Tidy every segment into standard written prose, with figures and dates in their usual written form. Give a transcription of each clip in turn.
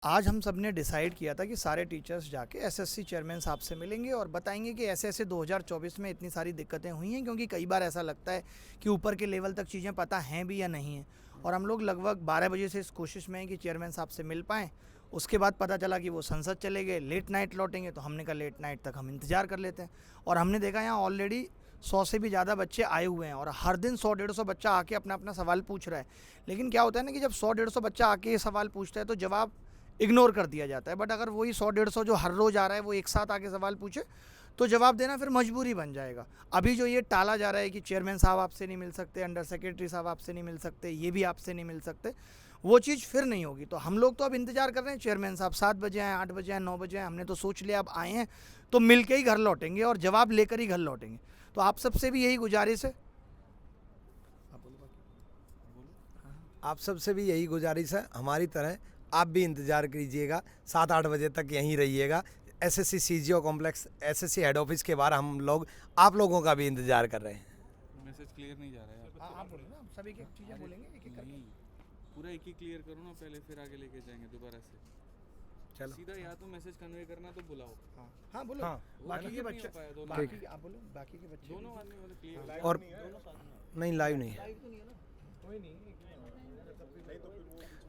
आज हम सब ने डिसाइड किया था कि सारे टीचर्स जाके एसएससी चेयरमैन साहब से मिलेंगे और बताएंगे कि ऐसे ऐसे 2024 में इतनी सारी दिक्कतें हुई हैं, क्योंकि कई बार ऐसा लगता है कि ऊपर के लेवल तक चीज़ें पता हैं भी या नहीं हैं। और हम लोग लगभग 12 बजे से इस कोशिश में हैं कि चेयरमैन साहब से मिल पाएँ। उसके बाद पता चला कि वो संसद चले गए, लेट नाइट लौटेंगे, तो हमने कहा लेट नाइट तक हम इंतज़ार कर लेते हैं। और हमने देखा यहाँ ऑलरेडी 100 से भी ज़्यादा बच्चे आए हुए हैं और हर दिन 100-150 बच्चा आके अपना अपना सवाल पूछ रहा है। लेकिन क्या होता है ना कि जब 100-150 बच्चा आके सवाल पूछता है तो जवाब इग्नोर कर दिया जाता है। बट अगर वही 100-150 जो हर रोज़ आ रहा है वो एक साथ आके सवाल पूछे तो जवाब देना फिर मजबूरी बन जाएगा। अभी जो ये टाला जा रहा है कि चेयरमैन साहब आपसे नहीं मिल सकते, अंडर सेक्रेटरी साहब आपसे नहीं मिल सकते, ये भी आपसे नहीं मिल सकते, वो चीज़ फिर नहीं होगी। तो हम लोग तो अब इंतज़ार कर रहे हैं चेयरमैन साहब 7 बजे आएँ, 8 बजे आएँ, 9 बजे आएँ। हमने तो सोच लिया अब आए हैं तो मिल के ही घर लौटेंगे और जवाब लेकर ही घर लौटेंगे। तो आप सबसे भी यही गुजारिश है। आप सबसे भी यही गुजारिश है, हमारी तरह आप भी इंतज़ार कीजिएगा, 7-8 बजे तक यहीं रहिएगा। SSC CGO complex, SSC head office के बाहर हम लोग आप लोगों का भी इंतज़ार कर रहे हैं। मैसेज क्लियर नहीं जा रहा है। आप बोलिए ना, सभी की चीज़ें बोलेंगे एक-एक करके। नहीं, पूरा एक ही क्लियर करो ना पहले, फिर आगे लेके जाएंगे दोबारा से। चलो सीधा या तो मैसेज कन्वे करना तो बुलाओ। हाँ बोलो। हाँ, बाकी के नहीं बच्चे, हो पाया दोनों। बाकी आप बोलो, बाकी के बच्चे दोनों आदमी मतलब क्लियर। और नहीं, लाइव नहीं है।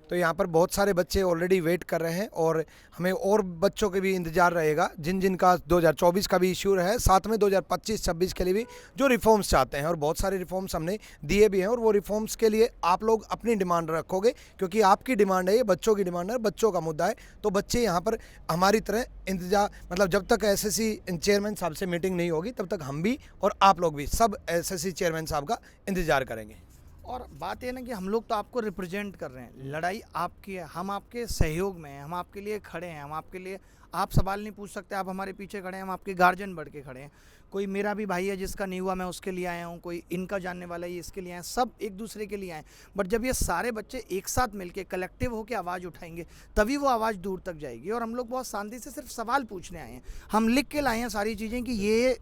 तो यहाँ पर बहुत सारे बच्चे ऑलरेडी वेट कर रहे हैं और हमें और बच्चों के भी इंतज़ार रहेगा जिन जिन का 2024 का भी इश्यू है, साथ में 2025-26 के लिए भी जो रिफॉर्म्स चाहते हैं। और बहुत सारे रिफॉर्म्स हमने दिए भी हैं और वो रिफॉर्म्स के लिए आप लोग अपनी डिमांड रखोगे, क्योंकि आपकी डिमांड है, ये बच्चों की डिमांड है, बच्चों का मुद्दा है। तो बच्चे यहाँ पर हमारी तरह इंतजार, मतलब जब तक एसएससी चेयरमैन साहब से मीटिंग नहीं होगी तब तक हम भी और आप लोग भी सब एसएससी चेयरमैन साहब का इंतज़ार करेंगे। और बात ये ना कि हम लोग तो आपको रिप्रेजेंट कर रहे हैं, लड़ाई आपकी है, हम आपके सहयोग में हैं, हम आपके लिए खड़े हैं, हम आपके लिए, आप सवाल नहीं पूछ सकते, आप हमारे पीछे खड़े हैं, हम आपके गार्जियन बढ़ के खड़े हैं। कोई मेरा भी भाई है जिसका नहीं हुआ, मैं उसके लिए आया हूँ, कोई इनका जानने वाला है इसके लिए आए, सब एक दूसरे के लिए आए। बट जब ये सारे बच्चे एक साथ मिलके कलेक्टिव होकर आवाज़ उठाएंगे तभी वो आवाज़ दूर तक जाएगी। और हम लोग बहुत शांति से सिर्फ सवाल पूछने आए हैं, हम लिख के लाए हैं सारी चीज़ें कि ये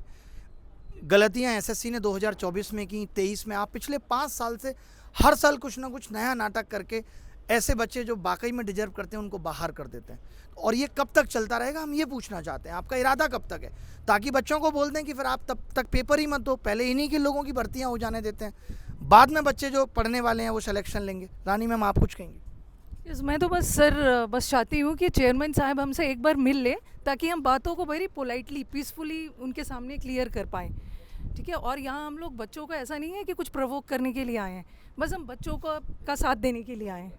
गलतियां एसएससी ने 2024 में की, 23 में। आप पिछले 5 साल से हर साल कुछ ना कुछ नया नाटक करके ऐसे बच्चे जो वाकई में डिजर्व करते हैं उनको बाहर कर देते हैं। और ये कब तक चलता रहेगा, हम ये पूछना चाहते हैं, आपका इरादा कब तक है, ताकि बच्चों को बोल दें कि फिर आप तब तक पेपर ही मत दो, पहले इन्हीं के लोगों की भर्तियां हो जाने देते हैं, बाद में बच्चे जो पढ़ने वाले हैं वो सिलेक्शन लेंगे। रानी मैम आप कुछ कहेंगे? मैं तो बस चाहती हूँ कि चेयरमैन साहब हमसे एक बार मिल ले, ताकि हम बातों को वेरी पोलाइटली, पीसफुली उनके सामने क्लियर कर पाएँ। ठीक है, और यहाँ हम लोग बच्चों का ऐसा नहीं है कि कुछ प्रोवोक करने के लिए आए हैं, बस हम बच्चों का साथ देने के लिए आए हैं।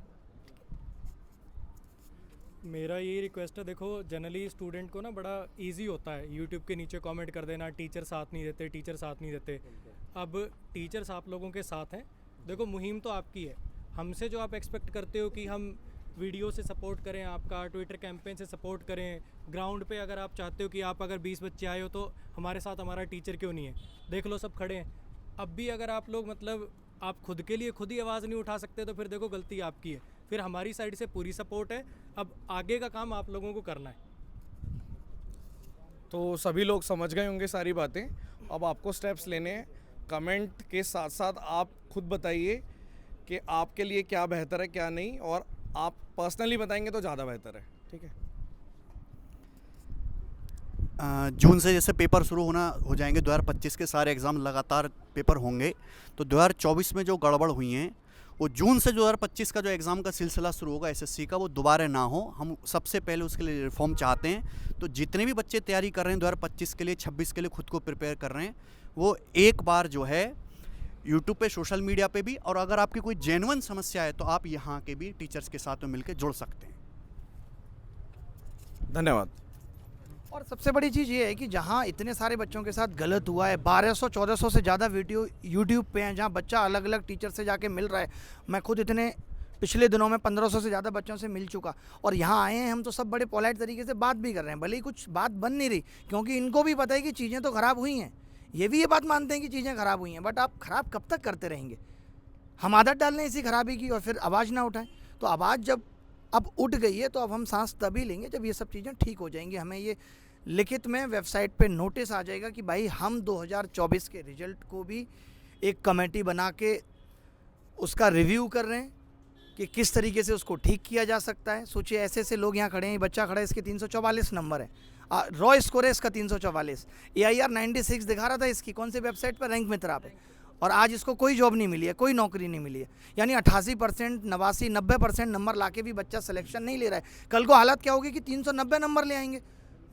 मेरा यही रिक्वेस्ट है, देखो जनरली स्टूडेंट को ना बड़ा इजी होता है यूट्यूब के नीचे कमेंट कर देना, टीचर साथ नहीं देते, टीचर साथ नहीं देते। अब टीचर्स आप लोगों के साथ हैं। देखो मुहिम तो आपकी है, हमसे जो आप एक्सपेक्ट करते हो कि हम वीडियो से सपोर्ट करें, आपका ट्विटर कैंपेन से सपोर्ट करें, ग्राउंड पे अगर आप चाहते हो कि आप अगर 20 बच्चे आए हो तो हमारे साथ हमारा टीचर क्यों नहीं है, देख लो सब खड़े हैं। अब भी अगर आप लोग मतलब आप खुद के लिए खुद ही आवाज़ नहीं उठा सकते तो फिर देखो गलती आपकी है। फिर हमारी साइड से पूरी सपोर्ट है, अब आगे का काम आप लोगों को करना है। तो सभी लोग समझ गए होंगे सारी बातें, अब आपको स्टेप्स लेने हैं। कमेंट के साथ साथ आप खुद बताइए कि आपके लिए क्या बेहतर है क्या नहीं, और आप पर्सनली बताएंगे तो ज़्यादा बेहतर है। ठीक है, जून से जैसे पेपर शुरू हो जाएंगे, 2025 के सारे एग्ज़ाम लगातार पेपर होंगे, तो 2024 में जो गड़बड़ हुई हैं वो जून से 2025 का जो एग्ज़ाम का सिलसिला शुरू होगा एसएससी का, वो दोबारा ना हो। हम सबसे पहले उसके लिए रिफॉर्म चाहते हैं। तो जितने भी बच्चे तैयारी कर रहे हैं 2025 के लिए, 26 के लिए खुद को प्रिपेयर कर रहे हैं, वो एक बार जो है यूट्यूब पे, सोशल मीडिया पे भी, और अगर आपकी कोई जेन्युइन समस्या है तो आप यहाँ के भी टीचर्स के साथ में मिलकर जुड़ सकते हैं। धन्यवाद। और सबसे बड़ी चीज़ ये है कि जहाँ इतने सारे बच्चों के साथ गलत हुआ है, 1200-1400 से ज़्यादा वीडियो यूट्यूब पे हैं, जहाँ बच्चा अलग अलग टीचर से जाके मिल रहा है। मैं खुद इतने पिछले दिनों में 1500 से ज़्यादा बच्चों से मिल चुका, और यहाँ आए हैं हम तो सब बड़े पोलाइट तरीके से बात भी कर रहे हैं, भले ही कुछ बात बन नहीं रही, क्योंकि इनको भी पता है कि चीज़ें तो ख़राब हुई हैं, ये भी ये बात मानते हैं कि चीज़ें ख़राब हुई हैं। बट आप ख़राब कब तक करते रहेंगे? हम आदत डाल लें इसी खराबी की और फिर आवाज़ ना उठाएं। तो आवाज़ जब अब उठ गई है तो अब हम सांस तभी लेंगे जब ये सब चीज़ें ठीक हो जाएंगी। हमें ये लिखित में वेबसाइट पे नोटिस आ जाएगा कि भाई हम 2024 के रिजल्ट को भी एक कमेटी बना के उसका रिव्यू कर रहे हैं, कि किस तरीके से उसको ठीक किया जा सकता है। सोचिए ऐसे ऐसे लोग यहाँ खड़े हैं, ये बच्चा खड़ा है, इसके 344 नंबर है, रॉ स्कोर है इसका 344, AIR 96 दिखा रहा था इसकी, कौन सी वेबसाइट पर, रैंक मित्रा पे, और आज इसको कोई जॉब नहीं मिली है, कोई नौकरी नहीं मिली है। यानी 88%, 89, 90% नंबर लाके भी बच्चा सिलेक्शन नहीं ले रहा है। कल को हालत क्या होगी कि 390 नंबर ले आएंगे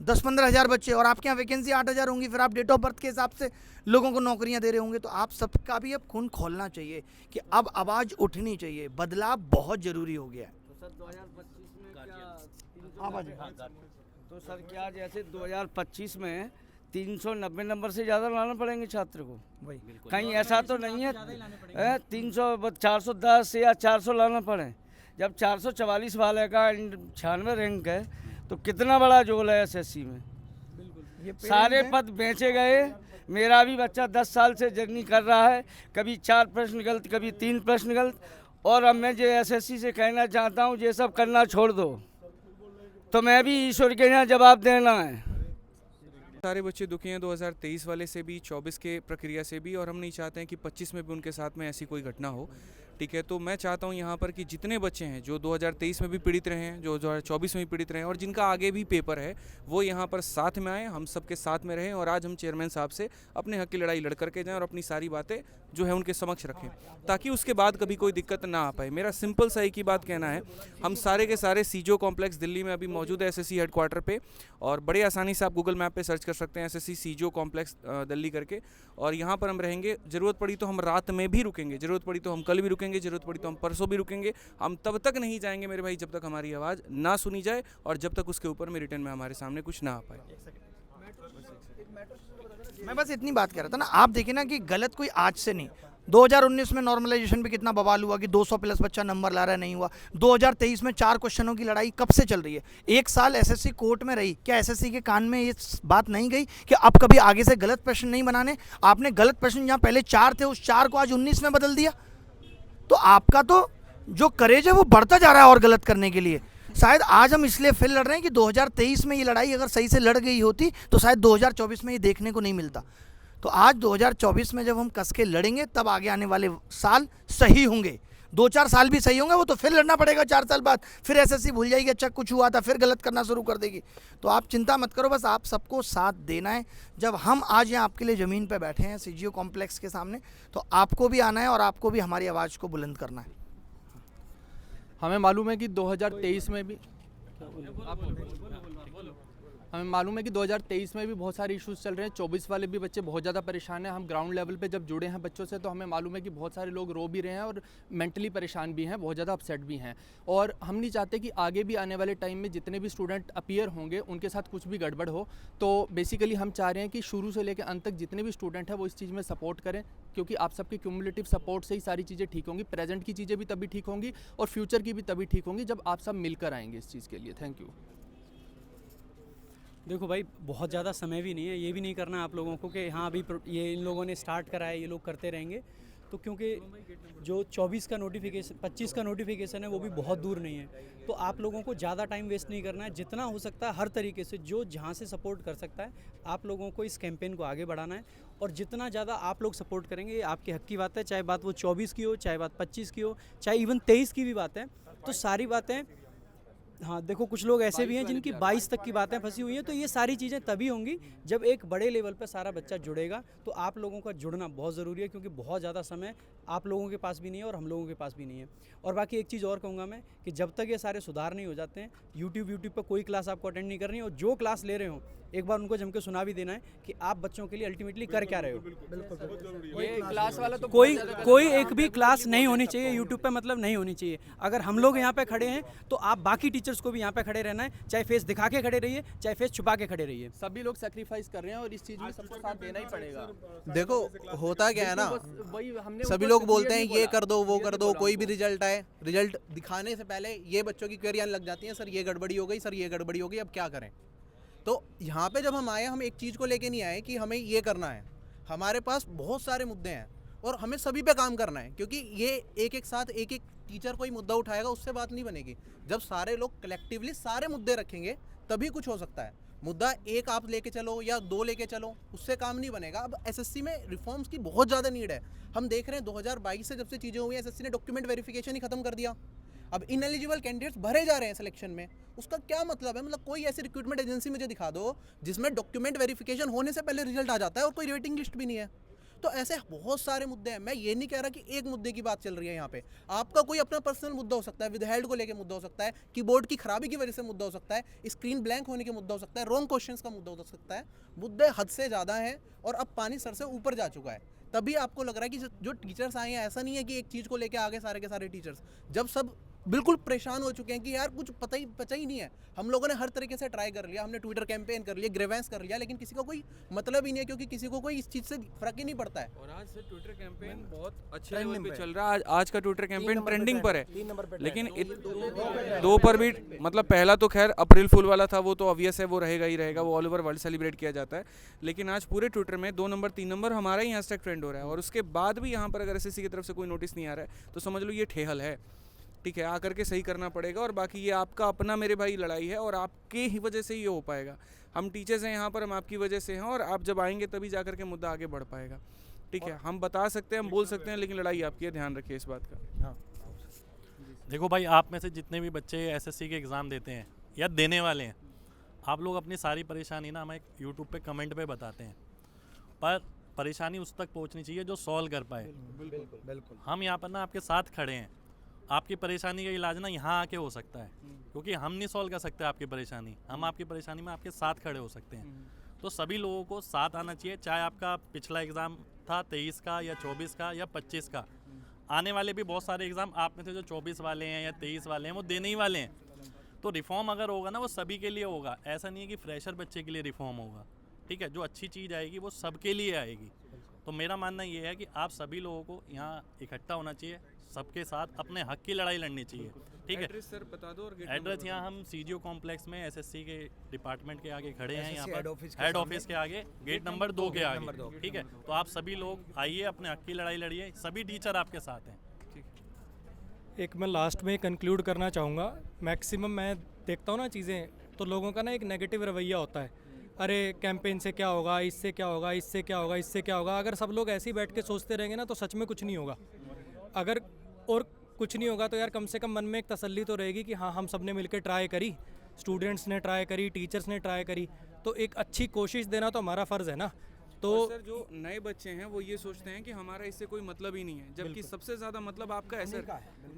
10-15 हज़ार बच्चे, और आपके यहाँ वैकेंसी 8,000 होंगी, फिर आप डेट ऑफ बर्थ के हिसाब से लोगों को नौकरियां दे रहे होंगे। तो आप सबका भी अब खून खोलना चाहिए कि अब आवाज़ उठनी चाहिए, बदलाव बहुत ज़रूरी हो गया है। तो सर 2025 में क्या तो सर क्या जैसे 2025 में 390 नंबर से ज़्यादा लाना पड़ेंगे छात्र को? कहीं ऐसा तो नहीं है 300 410 या 400 लाना पड़े? जब 444 वाले का 96 रैंक है तो कितना बड़ा जोल है एसएससी में। सारे पद बेचे गए। मेरा भी बच्चा 10 साल से जर्नी कर रहा है, कभी 4 प्रश्न गलत, कभी 3 प्रश्न गलत, और अब मैं जो एसएससी से कहना चाहता हूँ ये सब करना छोड़ दो, तो मैं भी ईश्वर के यहाँ जवाब देना है। सारे बच्चे दुखी हैं 2023 वाले से भी, 24 के प्रक्रिया से भी, और हम नहीं चाहते हैं कि 25 में भी उनके साथ में ऐसी कोई घटना हो। ठीक है, तो मैं चाहता हूं यहाँ पर कि जितने बच्चे हैं जो 2023 में भी पीड़ित रहे हैं, जो 2024 में भी पीड़ित रहे हैं, और जिनका आगे भी पेपर है, वो यहाँ पर साथ में आएँ, हम सबके साथ में रहें, और आज हम चेयरमैन साहब से अपने हक की लड़ाई लड़ करके जाएँ और अपनी सारी बातें जो है उनके समक्ष रखें, ताकि उसके बाद कभी कोई दिक्कत ना आ पाए। मेरा सिंपल सा एक ही बात कहना है, हम सारे के सारे सीजो कॉम्प्लेक्स दिल्ली में अभी मौजूद है एसएससी हेडक्वार्टर पे, और बड़े आसानी से आप गूगल मैप पे सर्च कर सकते हैं एसएससी सीजो कॉम्प्लेक्स दिल्ली करके, और यहाँ पर हम रहेंगे। ज़रूरत पड़ी तो हम रात में भी रुकेंगे, ज़रूरत पड़ी तो हम कल भी रुकेंगे, ज़रूरत पड़ी तो हम परसों भी रुकेंगे। हम तब तक नहीं जाएंगे मेरे भाई जब तक हमारी आवाज़ ना सुनी जाए, और जब तक उसके ऊपर में रिटर्न में हमारे सामने कुछ ना आ पाए। मैं बस इतनी बात कर रहा था ना, आप देखिए ना कि गलत कोई आज से नहीं, 2019 में नॉर्मलाइजेशन पे कितना बवाल हुआ कि 200 प्लस बच्चा नंबर ला रहा है, नहीं हुआ। 2023 में 4 क्वेश्चनों की लड़ाई कब से चल रही है, 1 साल एसएससी कोर्ट में रही, क्या एसएससी के कान में ये बात नहीं गई कि अब कभी आगे से गलत प्रश्न नहीं बनाने? आपने गलत प्रश्न जहाँ पहले 4 थे उस 4 को आज 19 में बदल दिया। तो आपका तो जो करेज है वो बढ़ता जा रहा है और गलत करने के लिए। शायद आज हम इसलिए फिर लड़ रहे हैं कि 2023 में ये लड़ाई अगर सही से लड़ गई होती तो शायद 2024 में ये देखने को नहीं मिलता। तो आज 2024 में जब हम कस के लड़ेंगे तब आगे आने वाले साल सही होंगे। 2-4 साल भी सही होंगे, वो तो फिर लड़ना पड़ेगा 4 साल बाद, फिर एसएससी भूल जाएगी अच्छा कुछ हुआ था, फिर गलत करना शुरू कर देगी। तो आप चिंता मत करो, बस आप सबको साथ देना है। जब हम आज यहाँ आपके लिए ज़मीन पर बैठे हैं सीजीओ कॉम्प्लेक्स के सामने, तो आपको भी आना है और आपको भी हमारी आवाज़ को बुलंद करना है। हमें मालूम है कि 2023 में भी बहुत सारे इश्यूज चल रहे हैं। 24 वाले भी बच्चे बहुत ज़्यादा परेशान हैं। हम ग्राउंड लेवल पे जब जुड़े हैं बच्चों से तो हमें मालूम है कि बहुत सारे लोग रो भी रहे हैं और मेंटली परेशान भी हैं, बहुत ज़्यादा अपसेट भी हैं। और हम नहीं चाहते कि आगे भी आने वाले टाइम में जितने भी स्टूडेंट अपीयर होंगे उनके साथ कुछ भी गड़बड़ हो। तो बेसिकली हम चाह रहे हैं कि शुरू से लेकर अंत तक जितने भी स्टूडेंट हैं वो इस चीज़ में सपोर्ट करें, क्योंकि आप सबके क्यूमुलेटिव सपोर्ट से ही सारी चीज़ें ठीक होंगी। प्रेजेंट की चीज़ें भी तभी ठीक होंगी और फ्यूचर की भी तभी ठीक होंगी जब आप सब मिलकर आएंगे इस चीज़ के लिए। Thank you. देखो भाई, बहुत ज़्यादा समय भी नहीं है, ये भी नहीं करना आप लोगों को कि हाँ अभी ये इन लोगों ने स्टार्ट करा है, ये लोग करते रहेंगे। तो क्योंकि जो 24 का नोटिफिकेशन 25 का नोटिफिकेशन है वो भी बहुत दूर नहीं है, तो आप लोगों को ज़्यादा टाइम वेस्ट नहीं करना है। जितना हो सकता है हर तरीके से जो जहाँ से सपोर्ट कर सकता है आप लोगों को इस कैंपेन को आगे बढ़ाना है, और जितना ज़्यादा आप लोग सपोर्ट करेंगे ये आपके हक की बात है। चाहे बात वो 24 की हो, चाहे बात 25 की हो, चाहे इवन 23 की भी बात है, तो सारी बातें हाँ देखो कुछ लोग ऐसे भी हैं जिनकी 22 तक की बातें फंसी हुई हैं। तो ये सारी चीज़ें तभी होंगी जब एक बड़े लेवल पर सारा बच्चा जुड़ेगा। तो आप लोगों का जुड़ना बहुत ज़रूरी है, क्योंकि बहुत ज़्यादा समय आप लोगों के पास भी नहीं है और हम लोगों के पास भी नहीं है। और बाकी एक चीज़ और कहूँगा मैं कि जब तक ये सारे सुधार नहीं हो जाते हैं, यूट्यूब पर कोई क्लास आपको अटेंड नहीं करनी, और जो क्लास ले रहे हो एक बार उनको जम के सुना भी देना है कि आप बच्चों के लिए अल्टीमेटली कर क्या रहे हो। ये क्लास वाला तो कोई एक भी क्लास नहीं होनी चाहिए यूट्यूब पे, मतलब नहीं होनी चाहिए। अगर हम लोग यहाँ पे खड़े हैं तो आप बाकी टीचर्स को भी यहाँ पे खड़े रहना है, चाहे फेस दिखा के खड़े रहिए, चाहे फेस छुपा के खड़े रहिए। सभी लोग सेक्रीफाइस कर रहे हैं और इस चीज़ में सबको साथ देना ही पड़ेगा। देखो होता क्या है ना, वही हमने सभी लोग बोलते हैं ये कर दो वो कर दो, कोई भी रिजल्ट आए, रिजल्ट दिखाने से पहले ये बच्चों की क्वेरी आने लग जाती है, सर ये गड़बड़ी हो गई, सर ये गड़बड़ी हो गई, अब क्या करें। तो यहाँ पे जब हम आए, हम एक चीज़ को लेके नहीं आए कि हमें ये करना है। हमारे पास बहुत सारे मुद्दे हैं और हमें सभी पे काम करना है, क्योंकि ये एक साथ एक टीचर कोई मुद्दा उठाएगा उससे बात नहीं बनेगी। जब सारे लोग कलेक्टिवली सारे मुद्दे रखेंगे तभी कुछ हो सकता है। मुद्दा एक आप लेके चलो या 2 लेके चलो, उससे काम नहीं बनेगा। अब एसएससी में रिफॉर्म्स की बहुत ज़्यादा नीड है। हम देख रहे हैं 2022 से जब से चीज़ें हुई हैं, एसएससी ने डॉक्यूमेंट वेरिफिकेशन ही खत्म कर दिया। अब इनएलिजिबल कैंडिडेट्स भरे जा रहे हैं सिलेक्शन में, उसका क्या मतलब है? मतलब कोई ऐसी रिक्रूटमेंट एजेंसी मुझे दिखा दो जिसमें डॉक्यूमेंट वेरिफिकेशन होने से पहले रिजल्ट आ जाता है और कोई वेटिंग लिस्ट भी नहीं है। तो ऐसे बहुत सारे मुद्दे हैं। मैं ये नहीं कह रहा कि एक मुद्दे की बात चल रही है यहाँ पे, आपका कोई अपना पर्सनल मुद्दा हो सकता है, विदहेल्ड को लेकर मुद्दा हो सकता है, कीबोर्ड की खराबी की वजह से मुद्दा हो सकता है, स्क्रीन ब्लैंक होने के मुद्दा हो सकता है, रॉन्ग क्वेश्चंस का मुद्दा हो सकता है। मुद्दे हद से ज़्यादा हैं और अब पानी सर से ऊपर जा चुका है। तभी आपको लग रहा है कि जो टीचर्स आए हैं, ऐसा नहीं है कि एक चीज़ को लेकर आगे सारे के सारे टीचर्स, जब सब बिल्कुल परेशान हो चुके हैं कि यार कुछ पता ही नहीं है। हम लोगों ने हर तरीके से ट्राई कर लिया, हमने ट्विटर कैंपेन कर लिया, ग्रेवेंस कर लिया, लेकिन किसी का कोई मतलब ही नहीं है, क्योंकि किसी को कोई इस चीज़ से फर्क ही नहीं पड़ता है। और आज से ट्विटर कैंपेन बहुत अच्छे लेवल पे चल रहा है। आज का ट्विटर कैंपेन ट्रेंडिंग पर है, लेकिन 2 पर भी, मतलब पहला तो खैर अप्रैल फुल वाला था, वो तो ऑब्वियस है, वो रहेगा ही रहेगा, वो ऑल ओवर वर्ल्ड सेलिब्रेट किया जाता है। लेकिन आज पूरे ट्विटर में 2 नंबर 3 नंबर हमारा ही हैशटैग ट्रेंड हो रहा है, और उसके बाद भी यहाँ पर अगर एसएससी की तरफ से कोई नोटिस नहीं आ रहा है तो समझ लो ये ठेहल है। ठीक है, आकर के सही करना पड़ेगा, और बाकी ये आपका अपना मेरे भाई लड़ाई है, और आपके ही वजह से ये हो पाएगा। हम टीचर्स हैं यहाँ पर, हम आपकी वजह से हैं, और आप जब आएंगे तभी जाकर के मुद्दा आगे बढ़ पाएगा। ठीक है, हम बता सकते हैं, हम बोल सकते हैं, लेकिन लड़ाई आपकी है, ध्यान रखिए इस बात का। हाँ। देखो भाई, आप में से जितने भी बच्चे एसएससी के एग्ज़ाम देते हैं या देने वाले हैं, आप लोग अपनी सारी परेशानी ना हमें यूट्यूब पे कमेंट पे बताते हैं, पर परेशानी उस तक पहुंचनी चाहिए जो सॉल्व कर पाए। बिल्कुल। हम यहाँ पर ना आपके साथ खड़े हैं। आपकी परेशानी का इलाज ना यहाँ आके हो सकता है, क्योंकि हम नहीं सॉल्व कर सकते आपकी परेशानी, हम आपकी परेशानी में आपके साथ खड़े हो सकते हैं। तो सभी लोगों को साथ आना चाहिए, चाहे आपका पिछला एग्ज़ाम था 23 का या 24 का या 25 का, आने वाले भी बहुत सारे एग्ज़ाम आप में से जो 24 वाले हैं या 23 वाले हैं वो देने ही वाले हैं। तो रिफॉर्म अगर होगा ना, वो सभी के लिए होगा, ऐसा नहीं है कि फ्रेशर बच्चे के लिए रिफॉर्म होगा। ठीक है, जो अच्छी चीज़ आएगी वो सबके लिए आएगी। तो मेरा मानना ये है कि आप सभी लोगों को यहाँ इकट्ठा होना चाहिए, सबके साथ अपने हक की लड़ाई लड़नी चाहिए। ठीक है, एड्रेस सर बता दो, और एड्रेस यहाँ हम सीजीओ कॉम्प्लेक्स में एसएससी के डिपार्टमेंट के आगे खड़े हैं, यहाँ हेड पर ऑफिस के हेड सामने। ऑफिस के आगे, गेट नंबर 2 के आगे। ठीक है, तो आप सभी लोग आइए, अपने हक की लड़ाई लड़िए, सभी टीचर आपके साथ हैं। एक मैं लास्ट में कंक्लूड करना चाहूँगा। मैक्सिमम मैं देखता हूँ ना चीज़ें, तो लोगों का ना एक नेगेटिव रवैया होता है, अरे कैंपेन से क्या होगा, इससे क्या होगा, इससे क्या होगा, इससे क्या होगा। अगर सब लोग ऐसे ही बैठ के सोचते रहेंगे ना, तो सच में कुछ नहीं होगा। अगर और कुछ नहीं होगा तो यार कम से कम मन में एक तसल्ली तो रहेगी कि हाँ, हम सब ने मिलकर ट्राई करी, स्टूडेंट्स ने ट्राई करी, टीचर्स ने ट्राई करी, तो एक अच्छी कोशिश देना तो हमारा फ़र्ज़ है ना। तो सर जो नए बच्चे हैं वो ये सोचते हैं कि हमारा इससे कोई मतलब ही नहीं है, जबकि सबसे ज़्यादा मतलब आपका है सर।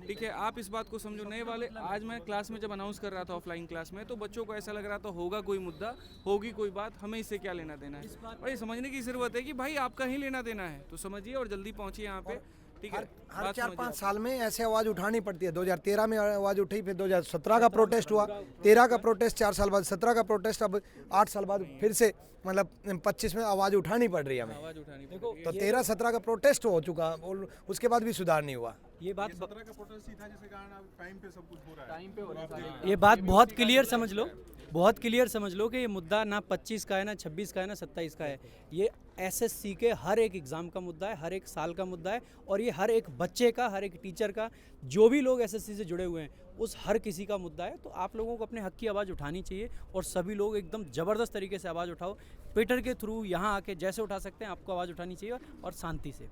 ठीक है, आप इस बात को समझो। नए वाले, आज मैं क्लास में जब अनाउंस कर रहा था ऑफलाइन क्लास में, तो बच्चों को ऐसा लग रहा था होगा कोई मुद्दा, होगी कोई बात, हमें इससे क्या लेना देना है। और ये समझने की ज़रूरत है कि भाई आपका ही लेना देना है, तो समझिए और जल्दी पहुँचिए यहाँ पे। ठीक है, हर बात 4-5 समझिए साल में ऐसे आवाज़ उठानी पड़ती है। 2013 में आवाज़ उठी, फिर 2017 का प्रोटेस्ट हुआ, 13 का प्रोटेस्ट 4 साल बाद, 17 का प्रोटेस्ट, अब 8 साल बाद फिर से मतलब 25 में आवाज़ उठानी पड़ रही है हमें। आवाज़ उठानी पड़ेगी। तो 13-17 का प्रोटेस्ट हो चुका और उसके बाद भी सुधार नहीं हुआ। ये बात 17 का प्रोटेस्ट ही था जिसके कारण अब टाइम पे सब कुछ हो रहा है। ये बात बहुत क्लियर समझ लो, बहुत क्लियर समझ लो कि ये मुद्दा ना 25 का है, ना 26 का है, ना 27 का है। ये एसएससी के हर एक एग्ज़ाम का मुद्दा है, हर एक साल का मुद्दा है, और ये हर एक बच्चे का, हर एक टीचर का, जो भी लोग एसएससी से जुड़े हुए हैं उस हर किसी का मुद्दा है। तो आप लोगों को अपने हक की आवाज़ उठानी चाहिए, और सभी लोग एकदम ज़बरदस्त तरीके से आवाज़ उठाओ। ट्विटर के थ्रू यहाँ आके जैसे उठा सकते हैं आपको आवाज़ उठानी चाहिए, और शांति से।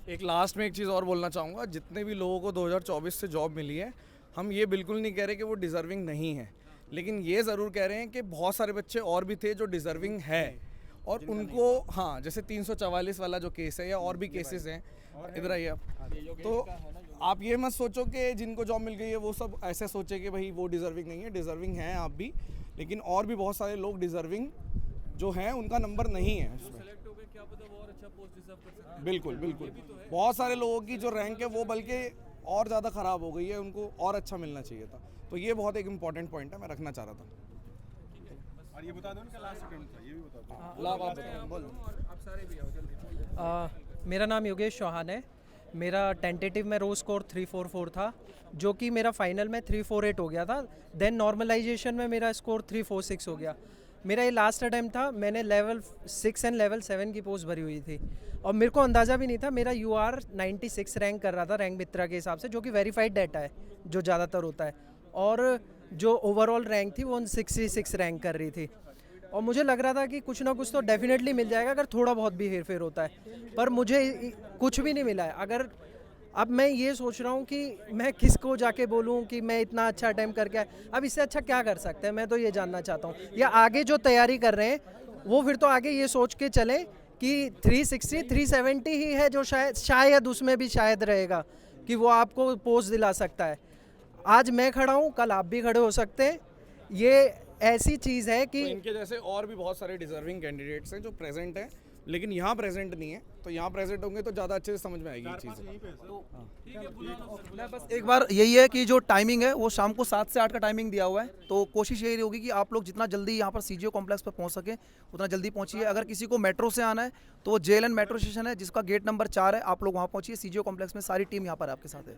एक लास्ट में एक चीज़ और बोलना चाहूँगा, जितने भी लोगों को 2024 से जॉब मिली है, हम ये बिल्कुल नहीं कह रहे कि वो डिज़र्विंग नहीं है, लेकिन ये ज़रूर कह रहे हैं कि बहुत सारे बच्चे और भी थे जो डिज़र्विंग है, और उनको, हाँ, जैसे 344 वाला जो केस है या और भी केसेस हैं, इधर आइए आप। तो आप ये मत सोचो कि जिनको जॉब मिल गई है वो सब ऐसे सोचे कि भाई वो डिज़र्विंग नहीं है। डिज़र्विंग हैं आप भी, लेकिन और भी बहुत सारे लोग डिज़र्विंग जो हैं उनका नंबर नहीं है उसमें। बिल्कुल बिल्कुल, बहुत सारे लोगों की जो रैंक है वो बल्कि और ज़्यादा ख़राब हो गई है, उनको और अच्छा मिलना चाहिए था। तो ये बहुत एक इम्पॉर्टेंट पॉइंट है, मैं रखना चाह रहा था। और ये बता दो उनका लास्ट अटेम्प्ट था, ये भी बता दो। लाभ आप बताओ, बोलो। आप सारे भी आओ जल्दी। मेरा नाम योगेश चौहान है। मेरा टेंटेटिव में रो स्कोर 344 था, जो कि मेरा फाइनल में 348 हो गया था। देन नॉर्मलाइजेशन में मेरा स्कोर 346 हो गया। मेरा ये लास्ट अटैम्प्ट था। मैंने लेवल 6 एंड लेवल 7 की पोस्ट भरी हुई थी, और मेरे को अंदाज़ा भी नहीं था। मेरा UR 96 रैंक कर रहा था रैंक मित्रा के हिसाब से, जो कि वेरीफाइड डाटा है जो ज़्यादातर होता है, और जो ओवरऑल रैंक थी वो 66 रैंक कर रही थी। और मुझे लग रहा था कि कुछ ना कुछ तो डेफिनेटली मिल जाएगा अगर थोड़ा बहुत भी हेर फेर होता है, पर मुझे कुछ भी नहीं मिला है। अगर अब मैं ये सोच रहा हूँ कि मैं किसको जाके बोलूँ कि मैं इतना अच्छा अटेम्प्ट करके आया। अब इससे अच्छा क्या कर सकते हैं, मैं तो ये जानना चाहता हूँ। या आगे जो तैयारी कर रहे हैं वो फिर तो आगे ये सोच के चलें कि 360 370 ही है जो शायद उसमें भी शायद रहेगा कि वो आपको पोस्ट दिला सकता है। आज मैं खड़ा हूँ, कल आप भी खड़े हो सकते हैं। ये ऐसी चीज़ है कि तो इनके जैसे और भी बहुत सारे डिजर्विंग कैंडिडेट्स हैं जो प्रेजेंट हैं, लेकिन यहाँ प्रेजेंट नहीं है। तो यहाँ प्रेजेंट होंगे तो ज़्यादा अच्छे से समझ में आएगी ये चीज़। बस एक बार यही है कि जो टाइमिंग है वो शाम को 7 से 8 का टाइमिंग दिया हुआ है। तो कोशिश यही होगी कि आप लोग जितना जल्दी यहाँ पर सीजीओ कॉम्प्लेक्स पर पहुँच सकें उतना जल्दी पहुँचिए। अगर किसी को मेट्रो से आना है तो वो JLN मेट्रो स्टेशन है जिसका गेट नंबर 4 है, आप लोग वहाँ पहुँचिए। सीजीओ कॉम्प्लेक्स में सारी टीम यहाँ पर आपके साथ है।